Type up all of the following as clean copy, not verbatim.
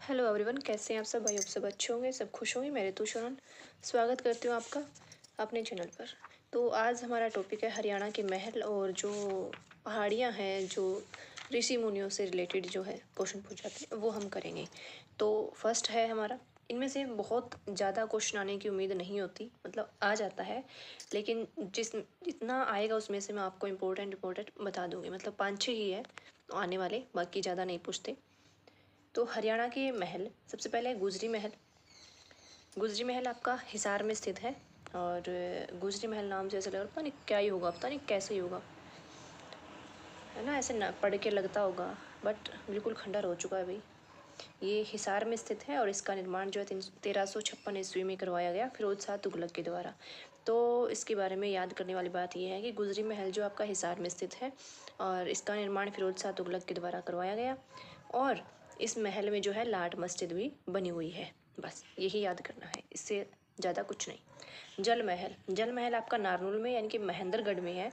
Hello everyone, कैसे हैं आप सब? भाई आप सब अच्छे होंगे, सब खुश होंगे। मेरे तो शरण स्वागत करती हूँ आपका अपने चैनल पर। तो आज हमारा टॉपिक है हरियाणा के महल और जो पहाड़ियाँ हैं, जो ऋषि मुनियों से रिलेटेड जो है क्वेश्चन पूछ जाते हैं वो हम करेंगे। तो फर्स्ट है हमारा, इनमें से बहुत ज़्यादा क्वेश्चन आने की उम्मीद नहीं होती, मतलब आ जाता है, लेकिन जितना आएगा उसमें से मैं आपको इम्पोर्टेंट बता दूँगी। मतलब 5-6 ही है आने वाले, बाकी ज़्यादा नहीं पूछते। तो हरियाणा के महल, सबसे पहले है गुजरी महल। गुजरी महल आपका हिसार में स्थित है। और गुजरी महल नाम से ऐसा लग रहा पता नहीं क्या ही होगा, पता नहीं कैसे ही होगा, है ना? ऐसे ना पढ़ के लगता होगा, बट बिल्कुल खंडर हो चुका है भाई। ये हिसार में स्थित है और इसका निर्माण जो है 1356 ईस्वी में करवाया गया फिरोज शाह तुगलक के द्वारा। तो इसके बारे में याद करने वाली बात यह है कि गुजरी महल जो आपका हिसार में स्थित है और इसका निर्माण फिरोज शाह तुगलक के द्वारा करवाया गया। और इस महल में जो है लाट मस्जिद भी बनी हुई है। बस यही याद करना है, इससे ज़्यादा कुछ नहीं। जल महल आपका नारनौल में यानी कि महेंद्रगढ़ में है।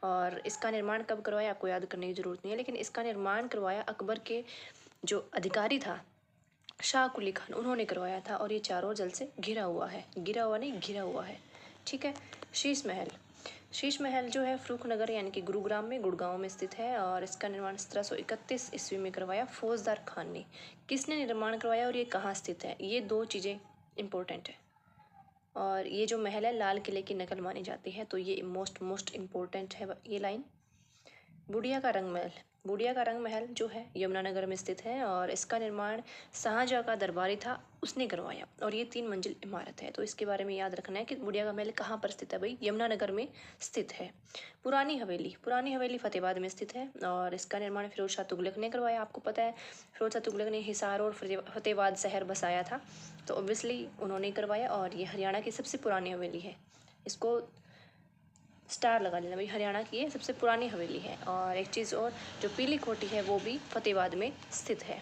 और इसका निर्माण कब करवाया आपको याद करने की ज़रूरत नहीं है, लेकिन इसका निर्माण करवाया अकबर के जो अधिकारी था शाह कुली खान, उन्होंने करवाया था। और ये चारों जल से घिरा हुआ है, गिरा हुआ नहीं, घिरा हुआ है। ठीक है। शीश महल जो है फरूखनगर यानी कि गुरुग्राम में, गुड़गांव में स्थित है। और इसका निर्माण 1731 ईस्वी में करवाया फौजदार खान ने। किसने निर्माण करवाया और ये कहाँ स्थित है, ये दो चीज़ें इंपॉर्टेंट है। और ये जो महल है लाल किले की नकल मानी जाती है, तो ये मोस्ट इम्पोर्टेंट है ये लाइन। बूढ़िया का रंग महल जो है यमुनानगर में स्थित है और इसका निर्माण शाहजहाँ का दरबारी था, उसने करवाया। और ये 3 मंजिल इमारत है, तो इसके बारे में याद रखना है कि बूढ़िया का महल कहाँ पर स्थित है भाई, यमुनानगर में स्थित है। पुरानी हवेली फतेहाबाद में स्थित है और इसका निर्माण फिरोज शाह तुगलक ने करवाया। आपको पता है फिरोज शाह तुगलक ने हिसार और फतेहाबाद शहर बसाया था, तो ऑब्वियसली उन्होंने करवाया। और ये हरियाणा की सबसे पुरानी हवेली है, इसको स्टार लगा लेना भाई, हरियाणा की ये सबसे पुरानी हवेली है। और एक चीज़ और, जो पीली कोठी है वो भी फतेहाबाद में स्थित है।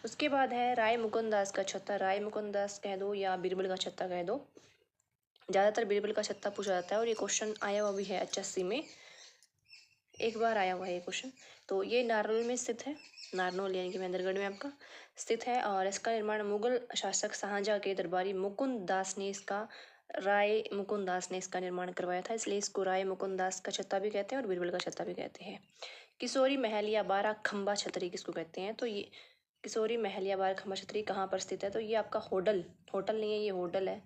उसके बाद है राय मुकुंद दास का छत्ता। राय मुकुंद दास कह दो या बीरबल का छत्ता कह दो, ज़्यादातर बीरबल का छत्ता पूछा जाता है और ये क्वेश्चन आया हुआ भी है HSC में, एक बार आया हुआ है ये क्वेश्चन। तो ये नारनौल में स्थित है, नारनौल यानी कि महेंद्रगढ़ में आपका स्थित है। और इसका निर्माण मुगल शासक शाहजहाँ के दरबारी राय मुकुंद दास ने इसका निर्माण करवाया था, इसलिए इसको राय मुकुंद दास का छत्ता भी कहते हैं और बीरबल का छत्ता भी कहते हैं। किशोरी महल या 12 खंबा छतरी किसको कहते हैं, तो ये किशोरी महल या 12 खंबा छतरी कहाँ पर स्थित है, तो ये आपका होडल नहीं है, ये होडल है,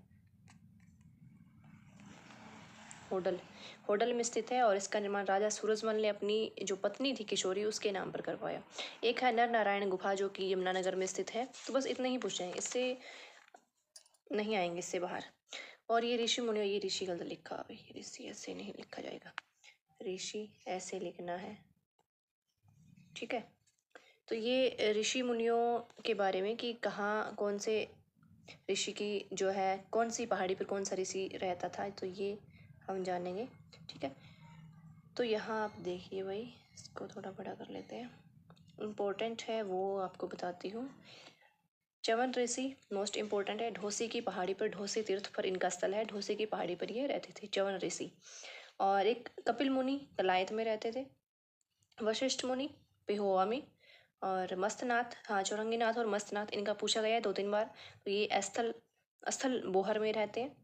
होडल में स्थित है। और इसका निर्माण राजा सूरजमल ने अपनी जो पत्नी थी किशोरी, उसके नाम पर करवाया। एक है नर नारायण गुफा जो कि यमुनानगर में स्थित है। तो बस इतना ही पूछ जाएंगे, इससे नहीं आएंगे, इससे बाहर। और ये ऋषि मुनि, ये ऋषि गलत लिखा भाई, ऋषि ऐसे नहीं लिखा जाएगा, ऋषि ऐसे लिखना है। ठीक है। तो ये ऋषि मुनियों के बारे में कि कहाँ कौन से ऋषि की जो है, कौन सी पहाड़ी पर कौन सा ऋषि रहता था, तो ये हम जानेंगे। ठीक है। तो यहाँ आप देखिए भाई, इसको थोड़ा बड़ा कर लेते हैं, इम्पोर्टेंट है वो आपको बताती हूँ। च्यवन ऋषि मोस्ट इम्पोर्टेंट है। ढोसी की पहाड़ी पर, ढोसी तीर्थ पर इनका स्थल है, ढोसी की पहाड़ी पर ये रहते थे च्यवन ऋषि। और एक कपिल मुनि कलायत में रहते थे, वशिष्ठ मुनि पेहोवा में, और मस्तनाथ, हाँ चौरंगीनाथ और मस्तनाथ इनका पूछा गया है 2-3 बार, तो ये स्थल बोहर में रहते हैं।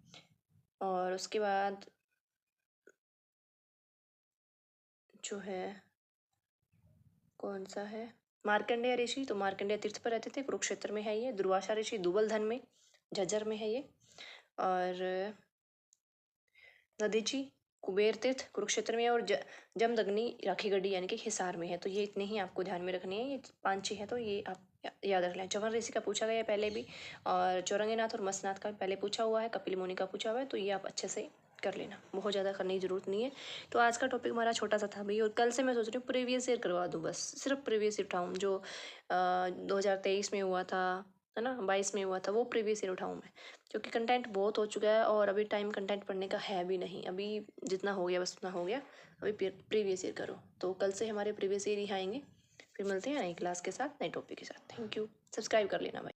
और उसके बाद जो है कौन सा है, मार्कंडेय ऋषि, तो मार्कंडेय तीर्थ पर रहते थे, कुरुक्षेत्र में है ये। दुर्वासा ऋषि दुबलधन में, झज्जर में है ये। और नदीची कुबेर तीर्थ कुरुक्षेत्र में है। और जमदग्नि राखीगढ़ी यानी कि हिसार में है। तो ये इतने ही आपको ध्यान में रखने हैं, ये 5-6 है, तो ये आप याद रख लें। च्यवन ऋषि का पूछा गया है पहले भी, और चौरंगीनाथ और मस्तनाथ का पहले पूछा हुआ है, कपिल मुनि का पूछा हुआ है, तो ये आप अच्छे से कर लेना, बहुत ज़्यादा करने की ज़रूरत नहीं है। तो आज का टॉपिक हमारा छोटा सा था भाई, और कल से मैं सोच रही हूँ प्रीवियस ईयर करवा दूँ, बस सिर्फ प्रीवियस ईयर उठाऊँ, जो 2023 में हुआ था, है ना, 22 में हुआ था, वो प्रीवियस ईयर उठाऊँ मैं, क्योंकि कंटेंट बहुत हो चुका है और अभी टाइम कंटेंट पढ़ने का है भी नहीं। अभी जितना हो गया बस उतना हो गया, अभी प्रीवियस ईयर करो। तो कल से हमारे प्रीवियस ईयर ही आएंगे। फिर मिलते हैं नई क्लास के साथ, नए टॉपिक के साथ। थैंक यू, सब्सक्राइब कर लेना भाई।